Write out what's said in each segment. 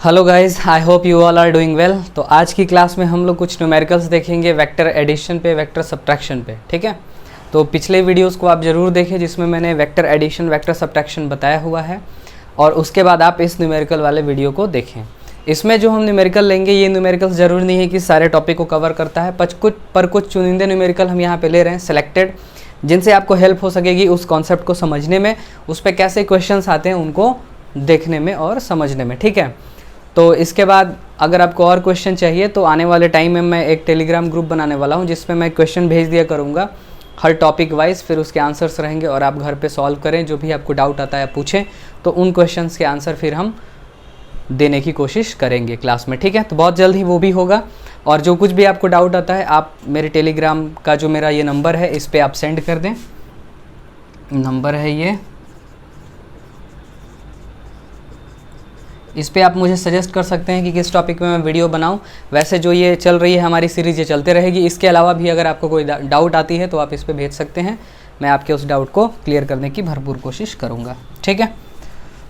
Hello guys, I hope you all are doing well. तो आज की क्लास में हम लोग कुछ न्यूमेरिकल्स देखेंगे वेक्टर एडिशन पे, वेक्टर सब्ट्रैक्शन पे। ठीक है, तो पिछले वीडियोस को आप ज़रूर देखें जिसमें मैंने वेक्टर एडिशन, वेक्टर सब्ट्रैक्शन बताया हुआ है, और उसके बाद आप इस न्यूमेरिकल वाले वीडियो को देखें। इसमें जो हम न्यूमेरिकल लेंगे, ये न्यूमेरिकल्स ज़रूरी नहीं है कि सारे टॉपिक को कवर करता है, पर कुछ चुनिंदे न्यूमेरिकल हम यहाँ पे ले रहे हैं सेलेक्टेड, जिनसे आपको हेल्प हो सकेगी उस कॉन्सेप्ट को समझने में, उस पर कैसे क्वेश्चंस आते हैं उनको देखने में और समझने में। ठीक है, तो इसके बाद अगर आपको और क्वेश्चन चाहिए तो आने वाले टाइम में मैं एक टेलीग्राम ग्रुप बनाने वाला हूँ जिसमें मैं क्वेश्चन भेज दिया करूँगा हर टॉपिक वाइज, फिर उसके आंसर्स रहेंगे और आप घर पे सॉल्व करें। जो भी आपको डाउट आता है पूछें, तो उन क्वेश्चंस के आंसर फिर हम देने की कोशिश करेंगे क्लास में। ठीक है, तो बहुत जल्द ही वो भी होगा। और जो कुछ भी आपको डाउट आता है आप मेरे टेलीग्राम का जो मेरा ये नंबर है इस पर आप सेंड कर दें। नंबर है ये, इस पे आप मुझे सजेस्ट कर सकते हैं कि किस टॉपिक में मैं वीडियो बनाऊं। वैसे जो ये चल रही है हमारी सीरीज़, ये चलते रहेगी। इसके अलावा भी अगर आपको कोई डाउट आती है तो आप इस पे भेज सकते हैं, मैं आपके उस डाउट को क्लियर करने की भरपूर कोशिश करूंगा। ठीक है,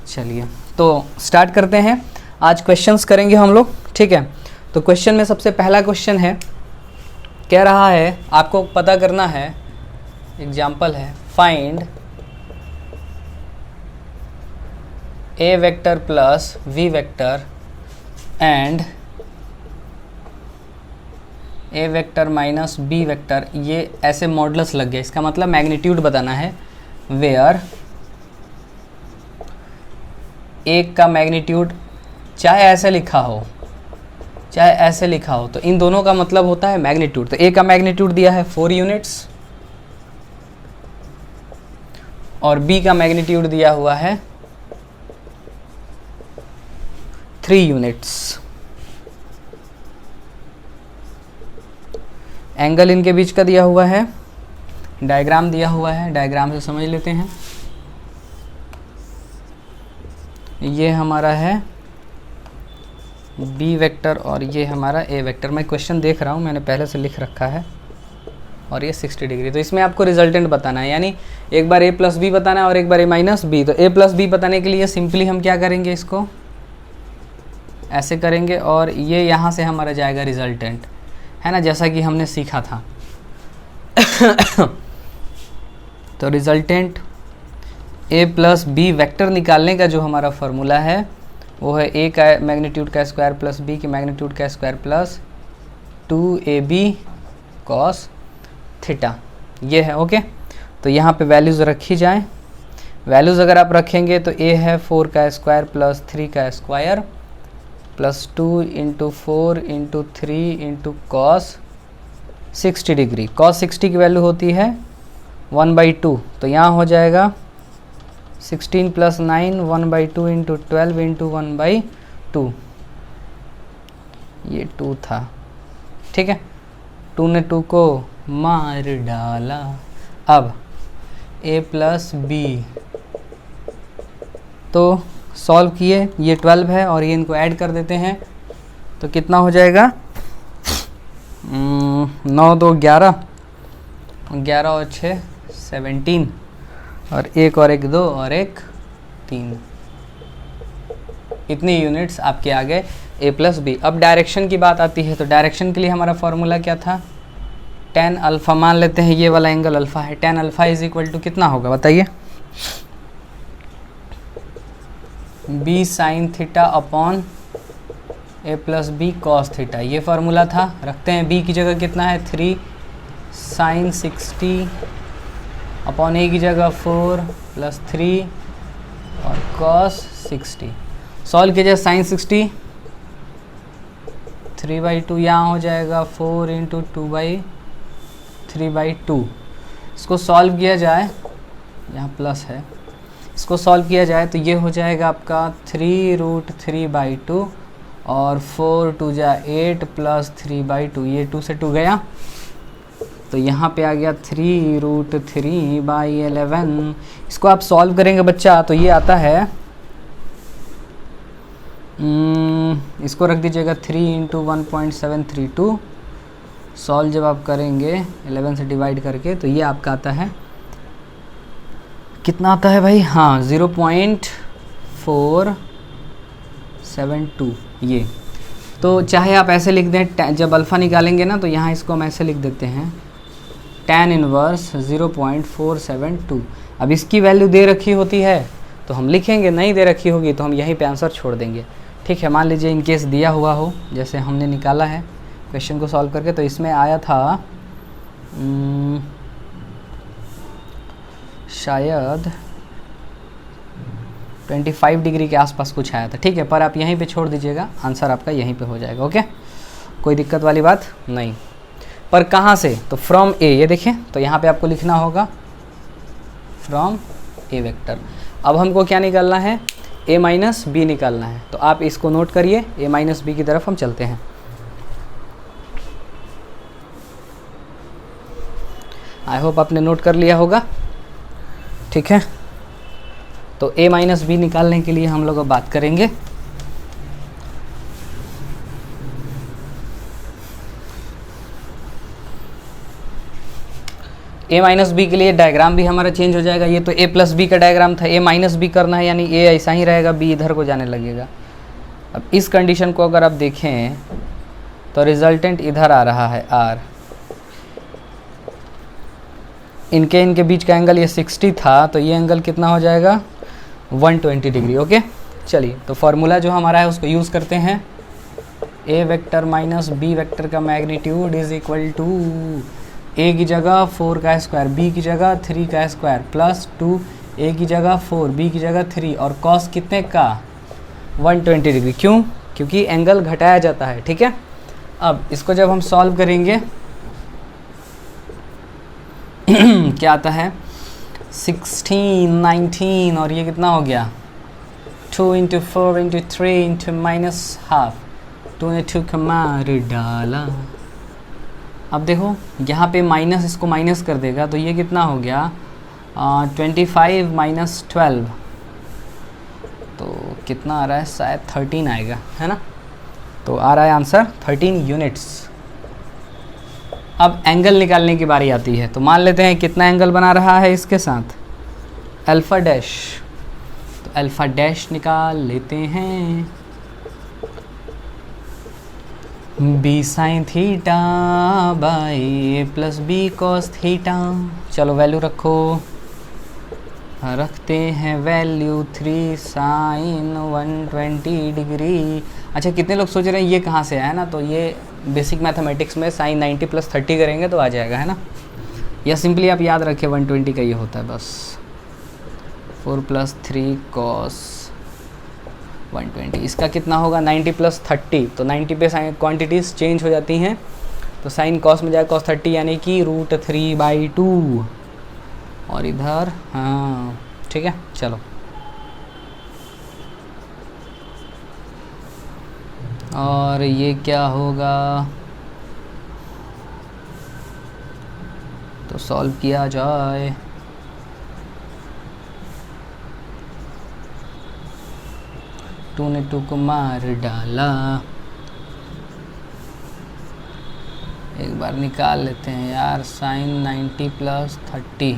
चलिए तो स्टार्ट करते हैं। आज क्वेश्चंस करेंगे हम लोग। ठीक है, तो क्वेश्चन में सबसे पहला क्वेश्चन है, कह रहा है आपको पता करना है, एग्जाम्पल है, find a vector plus v vector and a vector minus b vector, ये ऐसे मॉडुलस लग गया। इसका मतलब मैग्नीट्यूड बताना है, वेयर एक का मैग्नीट्यूड चाहे ऐसे लिखा हो चाहे ऐसे लिखा हो, तो इन दोनों का मतलब होता है मैग्नीट्यूड। तो a का मैग्नीट्यूड दिया है 4 यूनिट्स और b का मैग्नीट्यूड दिया हुआ है 3 यूनिट्स। एंगल इनके बीच का दिया हुआ है, डायग्राम दिया हुआ है, डायग्राम से समझ लेते हैं। ये हमारा है बी वेक्टर और ये हमारा ए वेक्टर। मैं क्वेश्चन देख रहा हूँ, मैंने पहले से लिख रखा है, और ये 60 डिग्री। तो इसमें आपको रिजल्टेंट बताना है, यानी एक बार ए प्लस बी बताना है और एक बार ए माइनस बी। तो ए प्लस बी बताने के लिए सिंपली हम क्या करेंगे, इसको ऐसे करेंगे और ये यहाँ से हमारा जाएगा रिजल्टेंट, है ना, जैसा कि हमने सीखा था। तो resultant a plus b vector निकालने का जो हमारा फॉर्मूला है वो है a का मैग्नीट्यूड का स्क्वायर प्लस b के मैग्नीट्यूड का square plus 2ab cos theta, ये है। ओके, तो यहाँ पे वैल्यूज़ रखी जाएं। वैल्यूज़ अगर आप रखेंगे तो a है 4 का स्क्वायर प्लस 3 का square plus 2 into 4 into 3 into cos 60 degree. Cos 60 की वैल्यू होती है 1/2, तो यहाँ हो जाएगा 16 प्लस 9 1/2 इंटू 12 इंटू 1/2, ये 2 था। ठीक है, 2 ने 2 को मार डाला। अब a प्लस बी, तो सॉल्व किए, ये 12 है और ये इनको ऐड कर देते हैं, तो कितना हो जाएगा, 9 2 11, 11 और 6 17, और एक और एक 2 और एक 3, इतनी यूनिट्स आपके आ गए ए प्लस बी। अब डायरेक्शन की बात आती है, तो डायरेक्शन के लिए हमारा फॉर्मूला क्या था, tan अल्फ़ा। मान लेते हैं ये वाला एंगल अल्फ़ा है, tan alpha is equal to कितना होगा बताइए, b sine theta upon a plus b cos theta, ये फार्मूला था। रखते हैं b की जगह कितना है 3 साइन 60 अपॉन ए की जगह 4 प्लस 3 और कॉस 60। सॉल्व कीजिए, साइन 60 3/2, यहाँ हो जाएगा 4 इंटू 2/3/2। इसको सॉल्व किया जाए, यहाँ प्लस है, इसको सॉल्व किया जाए तो ये हो जाएगा आपका 3√3/2 और 4 2 जा 8 प्लस 3/2, ये 2 से 2 गया, तो यहाँ पे आ गया 3√3/11। इसको आप सॉल्व करेंगे बच्चा तो ये आता है, इसको रख दीजिएगा 3 इंटू 1.732। सॉल्व जब आप करेंगे 11 से डिवाइड करके तो ये आपका आता है, कितना आता है भाई, हाँ 0.4 472 ये। तो चाहे आप ऐसे लिख दें, जब अल्फ़ा निकालेंगे ना तो यहाँ इसको हम ऐसे लिख देते हैं tan इनवर्स 0.472। अब इसकी वैल्यू दे रखी होती है तो हम लिखेंगे, नहीं दे रखी होगी तो हम यहीं पे आंसर छोड़ देंगे। ठीक है, मान लीजिए इन केस दिया हुआ हो, जैसे हमने निकाला है क्वेश्चन को सॉल्व करके, तो इसमें आया था शायद 25 डिग्री के आसपास कुछ आया था। ठीक है, पर आप यहीं पे छोड़ दीजिएगा, आंसर आपका यहीं पे हो जाएगा। ओके, कोई दिक्कत वाली बात नहीं। पर कहाँ से? तो फ्रॉम ए, ये देखिए, तो यहाँ पे आपको लिखना होगा फ्रॉम ए वेक्टर। अब हमको क्या निकालना है? ए माइनस बी निकालना है। तो आप इसको नोट करिए, ए माइनस बी की तरफ हम चलते हैं। आई होप आपने नोट कर लिया होगा। ठीक है, तो a माइनस बी निकालने के लिए हम लोग अब बात करेंगे। a माइनस बी के लिए डायग्राम भी हमारा चेंज हो जाएगा। ये तो a प्लस बी का डायग्राम था, a माइनस बी करना है, यानी a ऐसा ही रहेगा, b इधर को जाने लगेगा। अब इस कंडीशन को अगर आप देखें तो रिजल्टेंट इधर आ रहा है r, इनके बीच का एंगल ये 60 था, तो ये एंगल कितना हो जाएगा? 120 डिग्री। ओके, चलिए, तो फॉर्मूला जो हमारा है उसको यूज़ करते हैं। ए वेक्टर माइनस बी वेक्टर का मैग्नीट्यूड इज इक्वल टू ए की जगह 4 का स्क्वायर, बी की जगह 3 का स्क्वायर, प्लस 2 ए की जगह 4, बी की जगह 3, और कॉस कितने का? 120 डिग्री। क्यों? क्योंकि एंगल घटाया जाता है। ठीक है, अब इसको जब हम सॉल्व करेंगे क्या आता है? 16, 19, और ये कितना हो गया? 2 × 4 × 3 × -½ 2 ने 2 का मार डाला। अब देखो यहाँ पे माइनस, इसको माइनस कर देगा तो ये कितना हो गया? 25 - 12, तो कितना आ रहा है? शायद 13 आएगा, है ना? तो आ रहा है आंसर 13 यूनिट्स। अब एंगल निकालने की बारी आती है, तो मान लेते हैं कितना एंगल बना रहा है इसके साथ? Alpha dash. तो अल्फ़ा डैश निकाल लेते हैं, b sine theta by a plus b cos theta. चलो वैल्यू रखो, रखते हैं वैल्यू 3 साइन 120 डिग्री। अच्छा, कितने लोग सोच रहे हैं ये कहाँ से आया ना? तो ये बेसिक मैथमेटिक्स में साइन 90 + 30 करेंगे तो आ जाएगा, है ना? या सिंपली आप याद रखें 120 का ये होता है बस। 4 + 3 cos 120, इसका कितना होगा? 90 + 30, तो 90 पे साइन क्वांटिटीज़ चेंज हो जाती हैं, तो साइन कॉस में जाए cos 30, यानी कि √3/2, और इधर हाँ, ठीक है। चलो, और ये क्या होगा? तो सॉल्व किया जाए। टू ने 2 को मार डाला। एक बार निकाल लेते हैं यार, साइन 90 + 30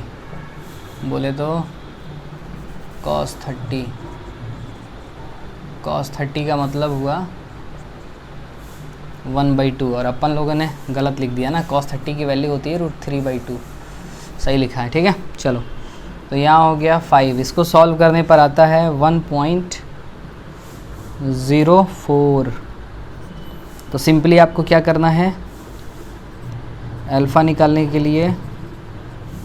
बोले तो cos 30, cos 30 का मतलब हुआ 1/2, और अपन लोगों ने गलत लिख दिया ना, cos 30 की वैल्यू होती है √3/2, सही लिखा है। ठीक है, चलो, तो यहाँ हो गया 5। इसको सॉल्व करने पर आता है 1.04। तो सिंपली आपको क्या करना है? अल्फ़ा निकालने के लिए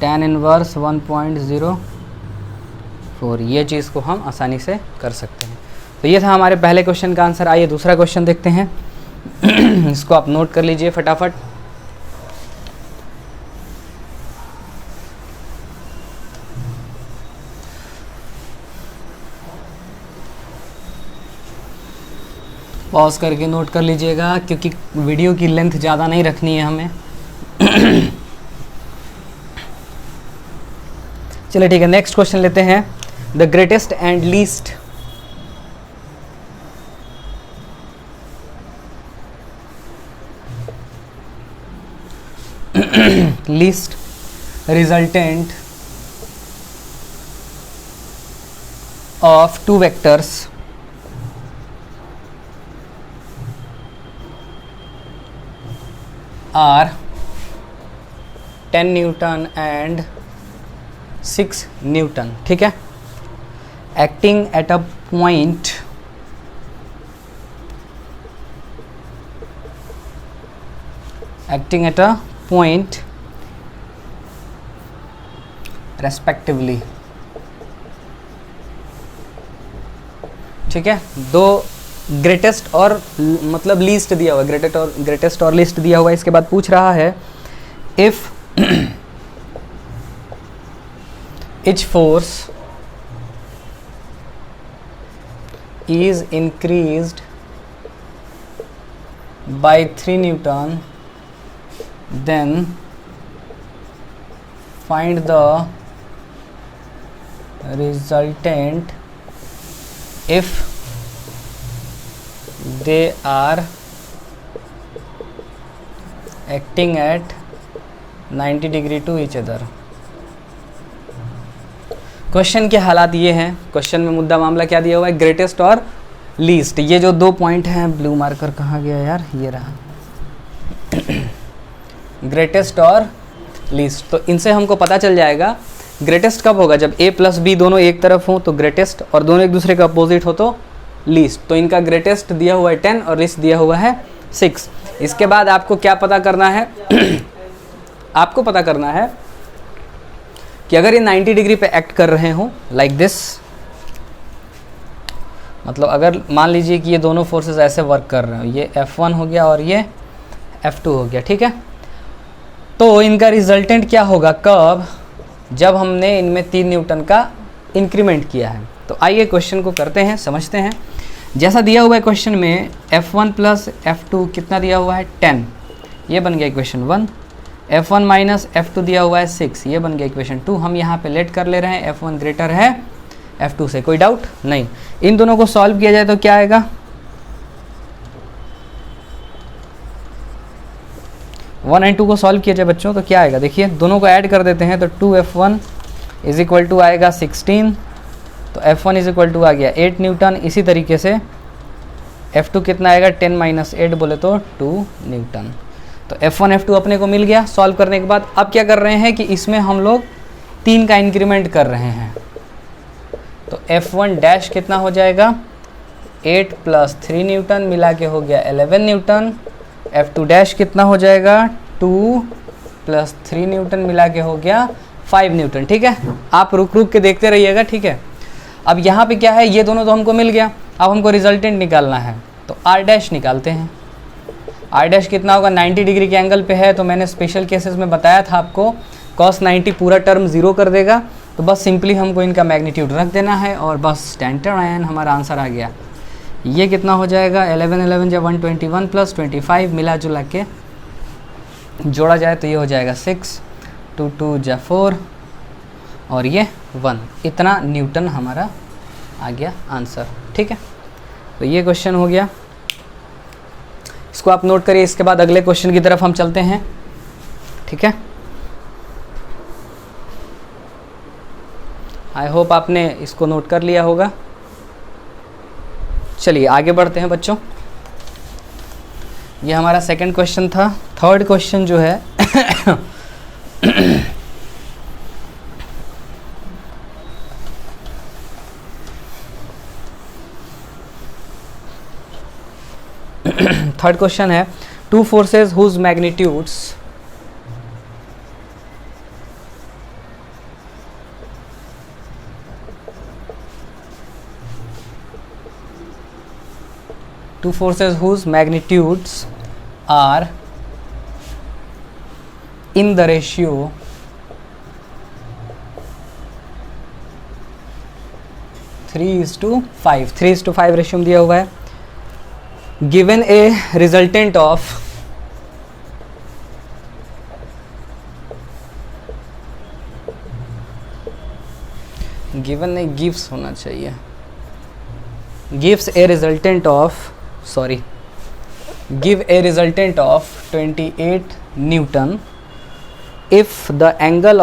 tan इनवर्स 1.04, ये चीज़ को हम आसानी से कर सकते हैं। तो ये था हमारे पहले क्वेश्चन का आंसर। आइए दूसरा क्वेश्चन देखते हैं। इसको आप नोट कर लीजिए फटाफट। पॉज करके नोट कर लीजिएगा, क्योंकि वीडियो की लेंथ ज़्यादा नहीं रखनी है हमें। चलिए ठीक है, नेक्स्ट क्वेश्चन लेते हैं। The greatest and least least resultant of 2 vectors are 10 Newton and 6 Newton, ठीक है, acting at a point respectively, ठीक है। दो ग्रेटेस्ट और मतलब लीस्ट दिया हुआ, ग्रेटेस्ट और लीस्ट दिया हुआ है। इसके बाद पूछ रहा है if each force is increased by 3 Newton, then find the resultant if they are acting at 90 degree to each other। Question के हालात ये हैं, क्वेश्चन में मुद्दा मामला क्या दिया हुआ है, ग्रेटेस्ट और लीस्ट। ये जो दो पॉइंट हैं, ब्लू मार्कर कहाँ गया यार, ये रहा, ग्रेटेस्ट और लीस्ट। तो इनसे हमको पता चल जाएगा ग्रेटेस्ट कब होगा, जब a प्लस b दोनों एक तरफ हों तो ग्रेटेस्ट, और दोनों एक दूसरे का अपोजिट हो तो लीस्ट। तो इनका ग्रेटेस्ट दिया हुआ है 10 और लीस्ट दिया हुआ है 6। इसके बाद आपको क्या पता करना है आपको पता करना है कि अगर ये 90 डिग्री पे एक्ट कर रहे हों लाइक दिस, मतलब अगर मान लीजिए कि ये दोनों फोर्सेस ऐसे वर्क कर रहे हो, ये F1 हो गया और ये F2 हो गया, ठीक है, तो इनका रिजल्टेंट क्या होगा कब, जब हमने इनमें 3 न्यूटन का इंक्रीमेंट किया है। तो आइए क्वेश्चन को करते हैं, समझते हैं। जैसा दिया हुआ है क्वेश्चन में F1 प्लस F2 कितना दिया हुआ है 10, ये बन गया इक्वेशन 1। F1 माइनस F2 दिया हुआ है 6, ये बन गया इक्वेशन 2। हम यहाँ पे लेट कर ले रहे हैं, F1 ग्रेटर है F2 से, कोई डाउट नहीं। इन दोनों को सॉल्व किया जाए तो क्या आएगा, 1 एंड 2 को सॉल्व किया जाए बच्चों तो क्या आएगा, देखिए दोनों को ऐड कर देते हैं तो 2F1 इज इक्वल टू आएगा 16, तो F1 इज इक्वल टू आ गया 8 न्यूटन। इसी तरीके से F2 कितना आएगा, 10 माइनस 8 बोले तो 2 न्यूटन। तो F1 F2 अपने को मिल गया सॉल्व करने के बाद। अब क्या कर रहे हैं कि इसमें हम लोग 3 का इंक्रीमेंट कर रहे हैं, तो F1 डैश कितना हो जाएगा, 8 प्लस 3 न्यूटन मिला के हो गया 11 न्यूटन। F2 डैश कितना हो जाएगा, 2 प्लस 3 न्यूटन मिला के हो गया 5 न्यूटन, ठीक है। आप रुक रुक के देखते रहिएगा, ठीक है। अब यहाँ पे क्या है, ये दोनों तो हमको मिल गया, अब हमको रिजल्टेंट निकालना है, तो R डैश निकालते हैं। R डैश कितना होगा, 90 डिग्री के एंगल पे है, तो मैंने स्पेशल केसेस में बताया था आपको cos 90 पूरा टर्म 0 कर देगा, तो बस सिंपली हमको इनका मैग्नीट्यूड रख देना है और बस टेंटन हमारा आंसर आ गया। ये कितना हो जाएगा, 11 जब 121 प्लस 25 मिला जुला के जोड़ा जाए तो ये हो जाएगा 6, 2 2 जा 4 और ये 1, इतना न्यूटन हमारा आ गया आंसर, ठीक है। तो ये क्वेश्चन हो गया, इसको आप नोट करिए। इसके बाद अगले क्वेश्चन की तरफ हम चलते हैं, ठीक है। आई होप आपने इसको नोट कर लिया होगा। चलिए आगे बढ़ते हैं बच्चों। ये हमारा सेकंड क्वेश्चन था। थर्ड क्वेश्चन जो है थर्ड क्वेश्चन है, two forces whose magnitudes are in the ratio 3:5, 3:5 ratio में दिया हुआ है। Given a resultant of given नहीं गिव्स होना चाहिए, gives a resultant of give a resultant of 28 Newton if the angle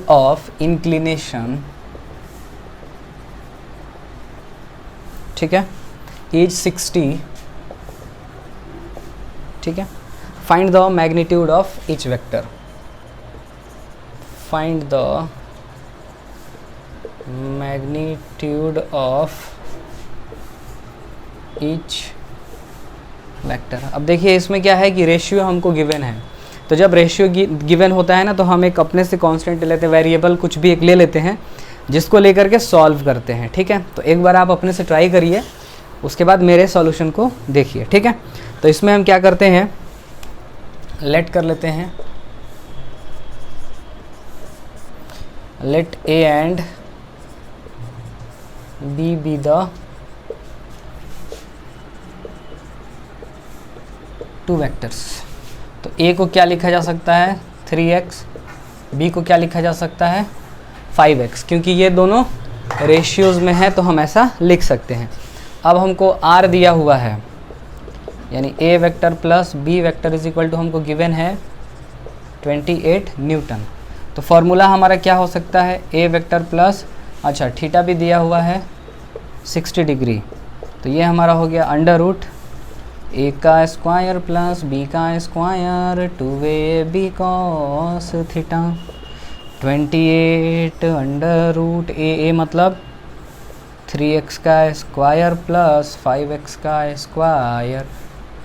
of inclination, ठीक है, इज 60, ठीक है। Find the magnitude of each vector, find the magnitude of each vector. अब देखिए इसमें क्या है कि रेशियो हमको गिवन है, तो जब रेशियो गिवन होता है ना तो हम एक अपने से कांस्टेंट लेते हैं, वेरिएबल कुछ भी एक ले लेते हैं जिसको लेकर के सॉल्व करते हैं, ठीक है। तो एक बार आप अपने से ट्राई करिए, उसके बाद मेरे सॉल्यूशन को देखिए, ठीक है। तो इसमें हम क्या करते हैं, लेट कर लेते हैं, let a and b be the two vectors. तो ए को क्या लिखा जा सकता है 3x, बी को क्या लिखा जा सकता है 5x, क्योंकि ये दोनों रेशियोज में है तो हम ऐसा लिख सकते हैं। अब हमको r दिया हुआ है, यानी a vector plus b vector is equal to हमको गिवन है 28 न्यूटन। तो फॉर्मूला हमारा क्या हो सकता है, a वेक्टर प्लस, अच्छा थीटा भी दिया हुआ है 60 डिग्री, तो ये हमारा हो गया अंडर रूट ए का स्क्वायर प्लस बी का square 2ab cos theta 28 under root A मतलब 3x का स्क्वायर प्लस 5x का square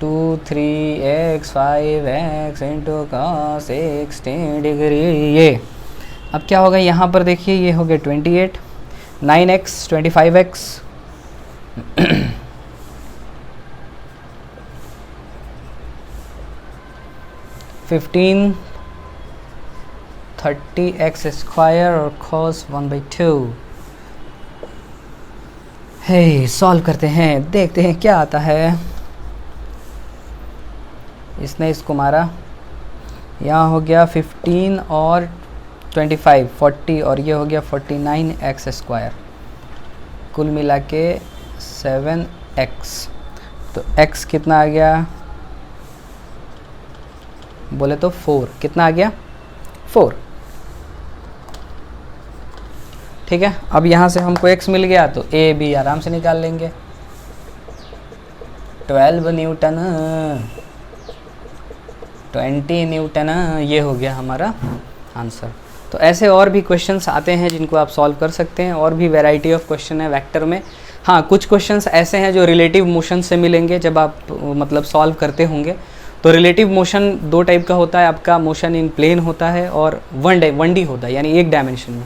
2 3x 5x into cos 60 degree. ये अब क्या होगा यहाँ पर देखिए, ये हो गया 28, 9x 25x 15 30x स्क्वायर और cos 1/2। हे सॉल्व करते हैं, देखते हैं क्या आता है। इसने इसको मारा, यहाँ हो गया 15 और 25 40 और ये हो गया 49x स्क्वायर, कुल मिला के 7x। तो x कितना आ गया, बोले तो 4, कितना आ गया 4, ठीक है। अब यहाँ से हमको x मिल गया तो a b आराम से निकाल लेंगे, 12 न्यूटन 20 न्यूटन, ये हो गया हमारा आंसर। तो ऐसे और भी क्वेश्चंस आते हैं जिनको आप सॉल्व कर सकते हैं, और भी वैरायटी ऑफ क्वेश्चन है वेक्टर में। हाँ, कुछ क्वेश्चंस ऐसे हैं जो रिलेटिव मोशन से मिलेंगे जब आप मतलब सॉल्व करते होंगे। तो रिलेटिव मोशन दो टाइप का होता है, आपका मोशन इन प्लेन होता है और वन डी होता है, यानी एक डायमेंशन में।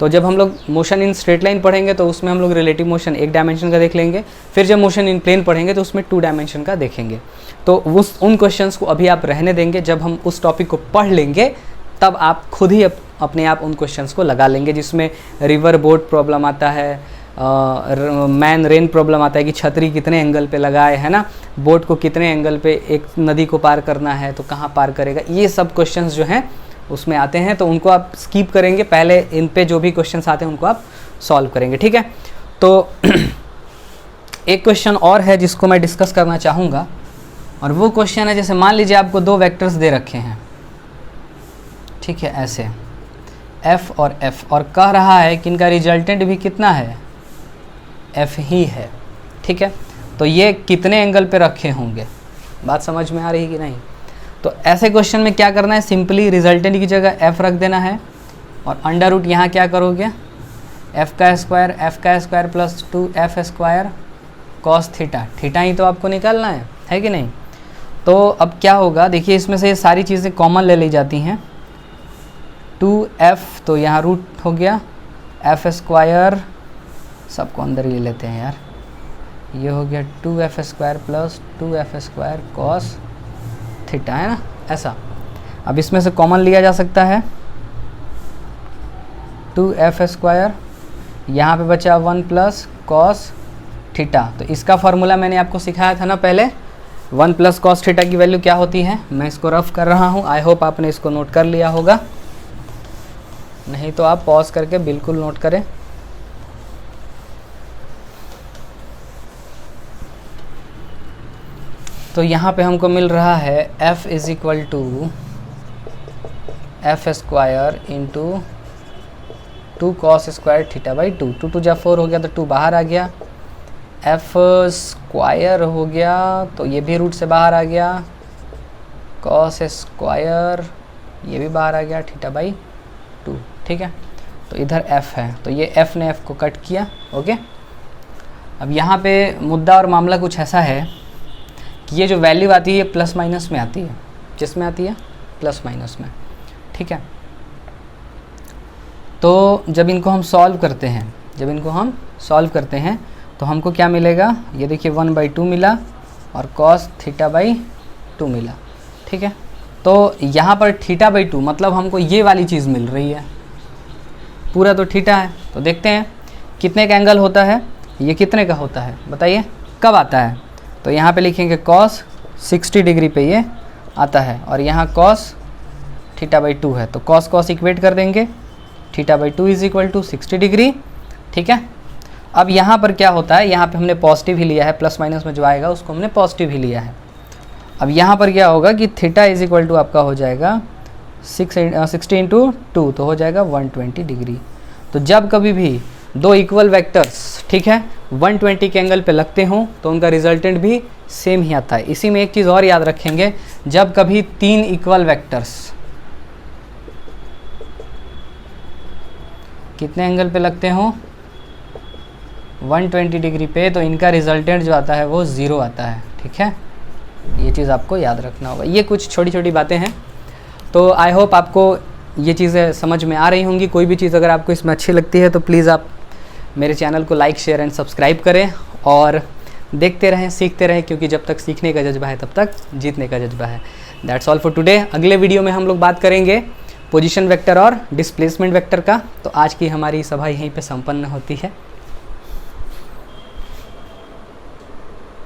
तो जब हम लोग मोशन इन स्ट्रेट लाइन पढ़ेंगे तो उसमें हम लोग रिलेटिव मोशन एक डायमेंशन का देख लेंगे, फिर जब मोशन इन प्लेन पढ़ेंगे तो उसमें 2 डायमेंशन का देखेंगे। तो उन क्वेश्चंस को अभी आप रहने देंगे, जब हम उस टॉपिक को पढ़ लेंगे तब आप खुद ही अपने आप उन क्वेश्चंस को लगा लेंगे, जिसमें रिवर बोट प्रॉब्लम आता है, मैन रेन प्रॉब्लम आता है कि छतरी कितने एंगल पे लगाए, है ना, बोट को कितने एंगल पे एक नदी को पार करना है तो कहाँ पार करेगा, ये सब क्वेश्चंस जो हैं उसमें आते हैं। तो उनको आप स्किप करेंगे, पहले इन पे जो भी क्वेश्चंस आते हैं उनको आप सॉल्व करेंगे, ठीक है। तो एक क्वेश्चन और है जिसको मैं डिस्कस करना चाहूँगा, और वो क्वेश्चन है, जैसे मान लीजिए आपको 2 वेक्टर्स दे रखे हैं, ठीक है, ऐसे f और f, और कह रहा है कि इनका रिजल्टेंट भी कितना है, f ही है, ठीक है। तो ये कितने एंगल पे रखे होंगे, बात समझ में आ रही कि नहीं। तो ऐसे क्वेश्चन में क्या करना है, सिंपली रिजल्टेंट की जगह f रख देना है, और अंडर रूट यहाँ क्या करोगे, f का square plus 2f square cos theta, theta ही तो आपको निकालना है कि नहीं। तो अब क्या होगा, देखिए इसमें से ये सारी चीज़ें कॉमन ले ली जाती हैं, 2f तो यहाँ रूट हो गया, f स्क्वायर सबको अंदर ही ले लेते हैं यार, ये हो गया 2f square plus 2f square cos theta, है ना, ऐसा। अब इसमें से कॉमन लिया जा सकता है 2f स्क्वायर, यहाँ पे बचा 1 प्लस कॉस थीटा। तो इसका फार्मूला मैंने आपको सिखाया था ना पहले, 1 प्लस कॉस थीटा की वैल्यू क्या होती है, मैं इसको रफ कर रहा हूँ, आई होप आपने इसको नोट कर लिया होगा, नहीं तो आप पॉज करके बिल्कुल नोट करें। तो यहाँ पे हमको मिल रहा है f is equal to f square into 2 cos square theta by 2, 2 2 जा 4 हो गया तो 2 बाहर आ गया, एफ स्क्वायर हो गया, तो ये भी रूट से बाहर आ गया, कॉस स्क्वायर ये भी बाहर आ गया, थीटा बाई 2, ठीक है। तो इधर f है, तो ये f ने f को कट किया, ओके। अब यहाँ पे मुद्दा और मामला कुछ ऐसा है कि ये जो वैल्यू आती है प्लस माइनस में आती है, किस में आती है, प्लस माइनस में, ठीक है। तो जब इनको हम सॉल्व करते हैं, तो हमको क्या मिलेगा, ये देखिए 1/2 मिला और cos थीटा बाई 2 मिला, ठीक है। तो यहाँ पर थीटा बाई 2 मतलब हमको ये वाली चीज़ मिल रही है, पूरा तो थीटा है। तो देखते हैं कितने का एंगल होता है, ये कितने का होता है बताइए, कब आता है। तो यहाँ पे लिखेंगे cos 60 डिग्री पे ये आता है, और यहाँ cos थीटा बाई 2 है, तो cos cos इक्वेट कर देंगे, theta by 2 is equal to 60 degree, ठीक है। अब यहाँ पर क्या होता है, यहाँ पे हमने पॉजिटिव ही लिया है, प्लस माइनस में जो आएगा उसको हमने पॉजिटिव ही लिया है। अब यहाँ पर क्या होगा कि थीटा इज इक्वल टू आपका हो जाएगा 60 इंटू 2, तो हो जाएगा 120 डिग्री। तो जब कभी भी दो इक्वल वेक्टर्स, ठीक है, 120 के एंगल पे लगते हों तो उनका रिजल्टेंट भी सेम ही आता है। इसी में एक चीज़ और याद रखेंगे, जब कभी तीन इक्वल वेक्टर्स कितने एंगल पे लगते हों, 120 डिग्री पे, तो इनका रिजल्टेंट जो आता है वो 0 आता है, ठीक है। ये चीज़ आपको याद रखना होगा। ये कुछ छोटी छोटी बातें हैं, तो आई होप आपको ये चीज़ें समझ में आ रही होंगी। कोई भी चीज़ अगर आपको इसमें अच्छी लगती है तो प्लीज़ आप मेरे चैनल को लाइक, शेयर एंड सब्सक्राइब करें और देखते रहें, सीखते रहें, क्योंकि जब तक सीखने का जज्बा है तब तक जीतने का जज्बा है। That's all for today. अगले वीडियो में हम लोग बात करेंगे पोजीशन वेक्टर और डिस्प्लेसमेंट वेक्टर का। तो आज की हमारी सभा यहीं पे संपन्न होती है।